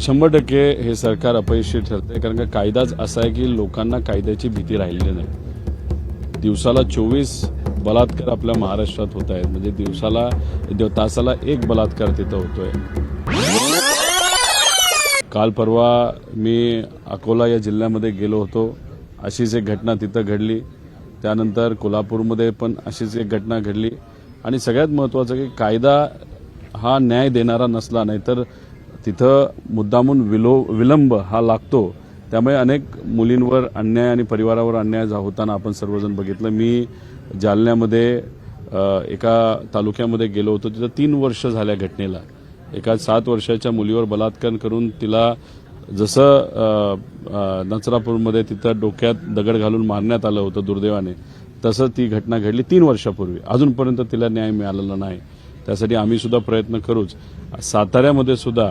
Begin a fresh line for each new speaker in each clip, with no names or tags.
100% हे सरकार अपयशी ठरते, कारण का कायदाच असा आहे की लोकांना कायद्याची भीती राहिलेली नाही। दिवसाला 24 बलात्कार आपल्या महाराष्ट्रात होत आहेत, म्हणजे दिवसाला तासाला एक बलात्कार तिथं होतोय। काल परवा मी अकोला या जिल्ह्यामध्ये गेलो होतो, अशीच एक घटना तिथं घडली। त्यानंतर कोल्हापूरमध्ये पण अशीच एक घटना घडली। आणि सगळ्यात महत्त्वाचं की कायदा हा न्याय देणारा नसला, नाहीतर तिथं मुद्दामून विलंब हा लागतो। त्यामुळे अनेक मुलींवर अन्याय आणि परिवारावर अन्याय होताना आपण सर्वजण बघितलं। मी जालन्यामध्ये एका तालुक्यामध्ये गेलो होतो, तिथं 3 वर्ष झाल्या घटनेला। एका 7 वर्षाच्या मुलीवर बलात्कार करून तिला जसं नचरापूरमध्ये तिथं डोक्यात दगड घालून मारण्यात आलं होतं दुर्दैवाने, तसं ती घटना घडली 3 वर्षापूर्वी। अजूनपर्यंत तिला न्याय मिळालेला नाही। त्यासाठी आम्ही सुद्धा प्रयत्न करूच। साताऱ्यामध्ये सुद्धा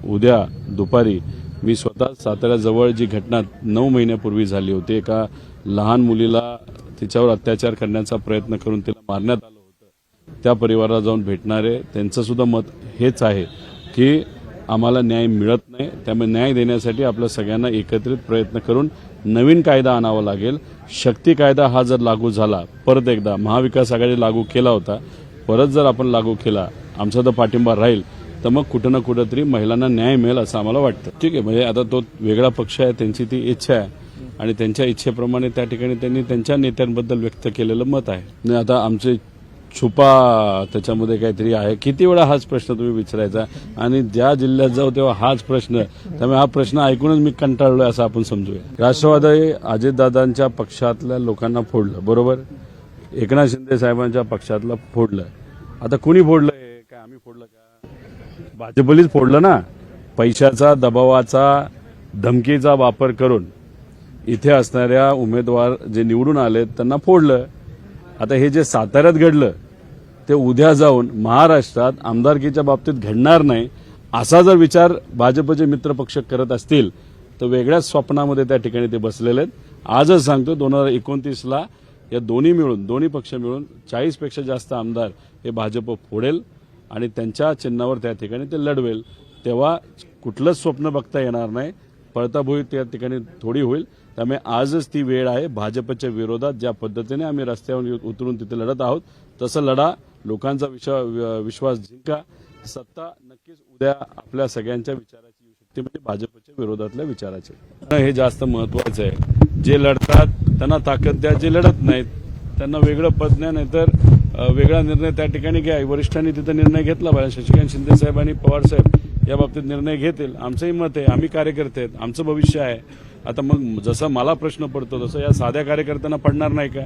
उद्या दुपारी मी स्वतः साताऱ्याजवळ जी घटना 9 महिन्यापूर्वी झाली होती, एका लहान मुलीला तिच्यावर अत्याचार करण्याचा प्रयत्न करून तिला मारण्यात आलं होतं, त्या परिवाराला जाऊन भेटणारे त्यांचं सुद्धा मत हेच आहे की आम्हाला न्याय मिळत नाही। त्यामुळे न्याय देण्यासाठी आपल्या सगळ्यांना एकत्रित प्रयत्न करून नवीन कायदा आणावा लागेल। शक्ती कायदा हा जर लागू झाला, परत एकदा महाविकास आघाडी लागू केला होता, परत जर आपण लागू केला, आमचा तर पाठिंबा राहील, तर मग कुठं ना कुठंतरी महिलांना न्याय मिळेल असं आम्हाला वाटतं। ठीक आहे, म्हणजे आता तो वेगळा पक्ष आहे, त्यांची ती इच्छा आहे आणि त्यांच्या इच्छेप्रमाणे त्या ठिकाणी त्यांनी त्यांच्या नेत्यांबद्दल व्यक्त केलेलं मत आहे। आणि आता आमचे छुपा त्याच्यामध्ये काहीतरी आहे। किती वेळा हाच प्रश्न तुम्ही विचारायचा आणि ज्या जिल्ह्यात जाऊ तेव्हा हाच प्रश्न, त्यामुळे हा प्रश्न ऐकूनच मी कंटाळलोय असं आपण समजूया। राष्ट्रवादी अजितदादांच्या पक्षातल्या लोकांना फोडलं, बरोबर, एकनाथ शिंदे साहेबांच्या पक्षातलं फोडलं। आता कुणी फोडलंय? काय आम्ही फोडलं का? भाजपलीच फोडलं ना। पैशाचा, दबावाचा, धमकीचा वापर करून इथे असणाऱ्या उमेदवार जे निवडून आलेत त्यांना फोडलं। आता हे जे साताऱ्यात घडलं ते उद्या जाऊन महाराष्ट्रात आमदारकीच्या बाबतीत घडणार नाही असा जर विचार भाजपचे मित्रपक्ष करत असतील तर वेगळ्याच स्वप्नामध्ये त्या ठिकाणी ते बसलेले आहेत। आजच सांगतो 2029ला या दोन्ही पक्ष मिळून 40 पेक्षा जास्त आमदार हे भाजप फोडेल आणि त्यांच्या चिन्हावर त्या ठिकाणी ते लढवेल। तेव्हा कुठलंच स्वप्न बघता येणार नाही, पळताभुई त्या ठिकाणी थोडी होईल। त्यामुळे आजच ती वेळ आहे। भाजपच्या विरोधात ज्या पद्धतीने आम्ही रस्त्यावर उतरून तिथे लढत आहोत तसं लढा, लोकांचा विश्वास जिंका। सत्ता नक्कीच उद्या आपल्या सगळ्यांच्या विचाराची येऊ शकते, म्हणजे भाजपच्या विरोधातल्या विचाराची। हे जास्त महत्वाचं आहे। जे लढतात त्यांना ताकद द्या, जे लढत नाहीत त्यांना वेगळं पद द्या, नाहीतर वेगळा निर्णय त्या ठिकाणी घ्या। वरिष्ठांनी तिथं निर्णय घेतला पाहिजे। शशिकांत शिंदे साहेब आणि पवार साहेब या बाबतीत निर्णय घेतील। आमचंही मत आहे, आम्ही कार्यकर्ते आहेत, आमचं भविष्य आहे। आता मग जसं मला प्रश्न पडतो तसं या साध्या कार्यकर्त्यांना पडणार नाही का?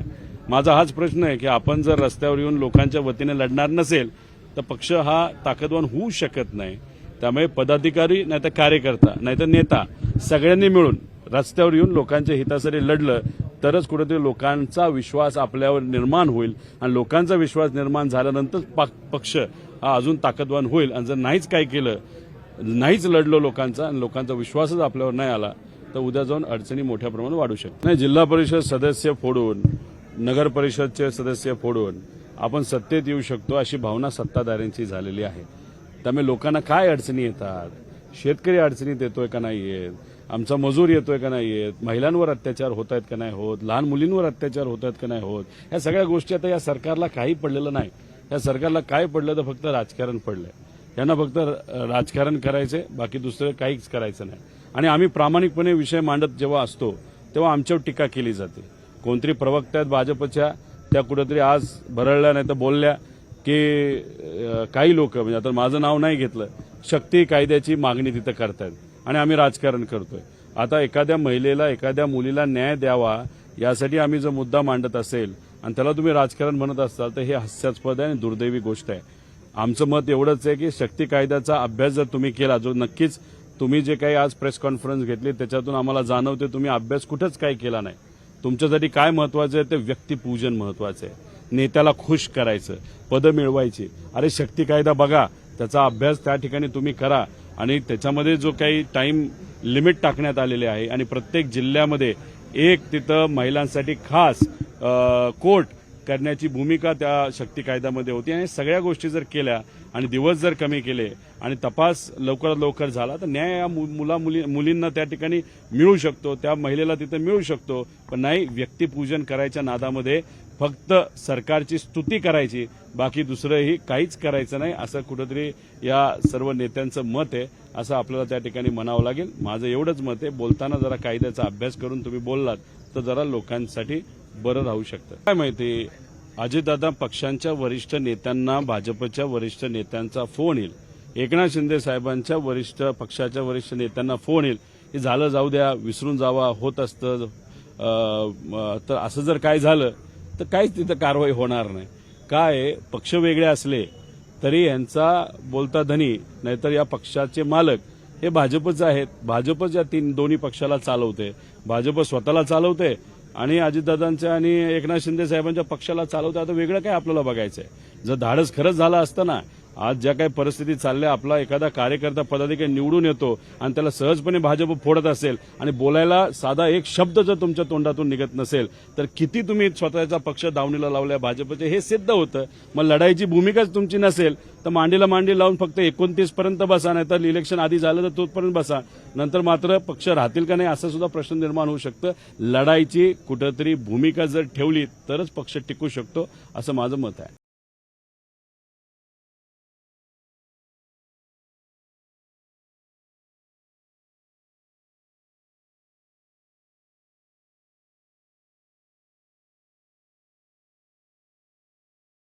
माझा हाच प्रश्न आहे की आपण जर रस्त्यावर येऊन लोकांच्या वतीने लढणार नसेल तर पक्ष हा ताकदवान होऊ शकत नाही। त्यामुळे पदाधिकारी नाहीतर कार्यकर्ता नाहीतर नेता सगळ्यांनी मिळून रस्त्यावर येऊन लोकांच्या हितासाठी लढलं तरच कुठेतरी लोकांचा विश्वास आपल्यावर निर्माण होईल आणि लोकांचा विश्वास निर्माण झाल्यानंतर पक्ष हा अजून ताकदवान होईल। आणि जर नाहीच काय केलं, नाहीच लढलो लोकांचा आणि लोकांचा विश्वासच आपल्यावर नाही आला तर उद्या जाऊन अडचणी मोठ्या प्रमाणात वाढू शकतात। नाही, जिल्हा परिषद सदस्य फोडून, नगर परिषदचे सदस्य फोडून आपण सत्तेत येऊ शकतो अशी भावना सत्ताधाऱ्यांची झालेली आहे। त्यामुळे लोकांना काय अडचणी येतात, शेतकरी अडचणीत येतोय का नाही येत, आमचा मजूर येतोय का नाही येत, महिलांवर अत्याचार होत आहेत का नाही होत, लहान मुलींवर अत्याचार होत आहेत का नाही होत, ह्या सगळ्या गोष्टी आता या सरकारला काही पडलेलं नाही। या सरकारला काय पडलं तर फक्त राजकारण पडलंय। यांना फक्त राजकारण करायचंय, बाकी दुसरं काहीच करायचं नाही। आणि आम्ही प्रामाणिकपणे विषय मांडत जेव्हा असतो तेव्हा आमच्यावर टीका केली जाते। कोणतरी प्रवक्ता आहेत भाजपच्या, त्या कुठेतरी आज भरळल्या नाही तर बोलल्या की काही लोक, म्हणजे आता माझं नाव नाही घेतलं, शक्ती कायद्याची मागणी तिथं करतायत आणि आम्ही राजकारण करतोय। आता एखाद्या महिलेला, एखाद्या मुलीला न्याय द्यावा यासाठी आम्ही जर मुद्दा मांडत असेल आणि त्याला तुम्ही राजकारण म्हणत असाल तर हे हास्यास्पद आहे आणि दुर्दैवी गोष्ट आहे। आमचं मत एवढंच आहे की शक्ती कायद्याचा अभ्यास जर तुम्ही केला, जो नक्कीच तुम्ही जे काही आज प्रेस कॉन्फरन्स घेतली त्याच्यातून आम्हाला जाणवते तुम्ही अभ्यास कुठंच काही केला नाही। तुमच्यासाठी काय महत्वाचं आहे ते व्यक्तिपूजन महत्वाचं आहे। नेत्याला खुश करायचं, पदं मिळवायची। अरे शक्ती कायदा बघा, त्याचा अभ्यास त्या ठिकाणी तुम्ही करा आणि त्याच्यामध्ये जो काही टाइम लिमिट टाकण्यात आलेले आहे आणि प्रत्येक जिल्ह्यामध्ये एक तिथं महिलांसाठी खास कोर्ट करण्याची भूमिका त्या शक्ती कायद्यामध्ये होती आणि सगळ्या गोष्टी जर केल्या आणि दिवस जर कमी केले आणि तपास लवकरात लवकर झाला तर न्याय या मुलींना त्या ठिकाणी मिळू शकतो, त्या महिलेला तिथे मिळू शकतो. पण नाही, व्यक्तिपूजन करायच्या नादामध्ये फक्त सरकारची स्तुती करायची, बाकी दुसरंही काहीच करायचं नाही, असं कुठंतरी या सर्व नेत्यांचं मत आहे, असं आपल्याला त्या ठिकाणी म्हणावं लागेल. माझं एवढंच मत आहे, बोलताना जरा कायद्याचा अभ्यास करून तुम्ही बोललात तर जरा लोकांसाठी बरं राहू शकतं. काय माहिती, अजितदादा पक्षांच्या वरिष्ठ नेत्यांना भाजपच्या वरिष्ठ नेत्यांचा फोन येईल, एकनाथ शिंदे साहेबांच्या पक्षाच्या वरिष्ठ नेत्यांना फोन येईल, हे झालं जाऊ द्या, विसरून जावा, होत असतं. तर असं जर काय झालं तर काहीच तिथं कारवाई होणार नाही. काय पक्ष वेगळे असले तरी यांचा बोलता धनी नाहीतर या पक्षाचे मालक हे भाजपच आहेत. भाजपच या दोन्ही पक्षाला चालवते. भाजप स्वतःला चालवते आणि अजितदादांच्या आणि एकनाथ शिंदे साहेबांच्या पक्षाला चालवते. आता वेगळं काय आपल्याला बघायचंय? जर धाडस खरंच झालं असतं ना, आज ज्या काही परिस्थिती चालल्या, आपला एखादा कार्यकर्ता पदाधिकारी निवडून येतो आणि त्याला सहजपणे भाजप फोडत असेल आणि बोलायला साधा एक शब्द जर तुमच्या तोंडातून निघत नसेल तर किती तुम्ही स्वतःचा पक्ष दावणीला लावलाय भाजपचे हे सिद्ध होतं. मग लढाईची भूमिकाच तुमची नसेल तर मांडीला मांडी लावून फक्त 29 पर्यंत बसा, नाही तर इलेक्शन आधी झालं तर तोपर्यंत बसा, नंतर मात्र पक्ष राहतील का नाही असं सुद्धा प्रश्न निर्माण होऊ शकतं. लढाईची कुठंतरी भूमिका जर ठेवली तरच पक्ष टिकू शकतो, असं माझं मत आहे.